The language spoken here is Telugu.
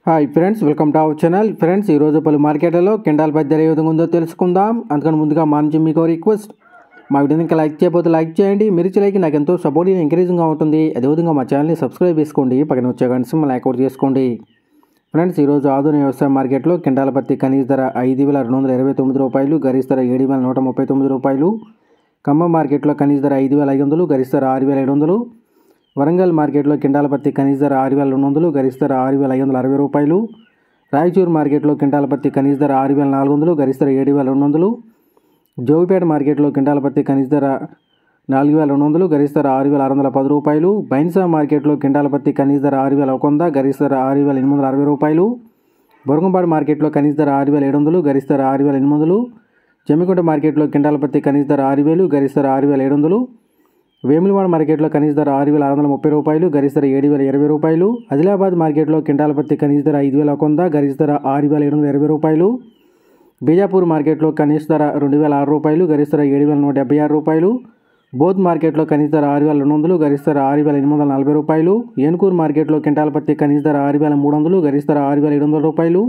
Hi friends, welcome to our channel. Friends, ఈరోజు పలు మార్కెట్లలో కింటాల్ పత్తి ధర ఏ విధంగా ఉందో తెలుసుకుందాం. అందుకని ముందుగా మా నుంచి మీకు రిక్వెస్ట్, మా వీడియోని ఇంకా లైక్ చేయకపోతే లైక్ చేయండి. మీరు ఇచ్చే లైక్ నాకు ఎంతో సపోర్టివ్ ఎంకరేజింగ్గా ఉంటుంది. అదేవిధంగా మా ఛానల్ని సబ్స్క్రైబ్ చేసుకోండి, పక్కన వచ్చే గంట సింబల్ యాక్టివేట్ చేసుకోండి. ఫ్రెండ్స్, ఈరోజు ఆధునిక వ్యవసాయ మార్కెట్లో కింటాల పత్తి కనీస ధర 5,229 రూపాయలు, గరిష్ట ధర 7,139 రూపాయలు. ఖమ్మం మార్కెట్లో కనీస ధర 5,500, గరిష్ట ధర 6,700. వరంగల్ మార్కెట్లో కింటాల పత్తి కనీస ధర 6,200, గరిష్ట ధర 6,560 రూపాయలు. రాయచూరు మార్కెట్లో కింటాల పత్తి కనీస ధర 6,400, గరిష్ట ధర 7,200. జోగిపేట మార్కెట్లో కింటాల పత్తి కనీస ధర 4,200, గరిష్ట ధర 6,610 రూపాయలు. బైన్సా మార్కెట్లో కింటాల పత్తి కనీస ధర 6,100, గరిష్ట ధర 6,860 రూపాయలు. బొరంగంపాడు మార్కెట్లో కనీస ధర 6,700, గరిష్ట ధర 6,800. జమ్మికుంట మార్కెట్లో కింటాల పత్తి కనీస ధర 6,000, గరిష్ట ధర 6,700. వేములవాడ మార్కెట్లో కనీస ధర 6,630 రూపాయలు, గరిష్ట ధర 7,020 రూపాయలు. ఆదిలాబాద్ మార్కెట్లో కింటాల పత్తి కనీస ధర 5,100, గరిష్ట ధర 6,720 రూపాయలు. బీజాపూర్ మార్కెట్లో కనీస ధర 2,006 రూపాయలు, గరిష్ట ధర 7,176 రూపాయలు. బోధ్ మార్కెట్లో కనీస ధర 6,200, గరిష్ట ధర 6,840 రూపాయలు. ఏనుకూరు మార్కెట్లో కింటాల పత్తి కనీస ధర 6,300, గరిష్ట ధర 6,700 రూపాయలు.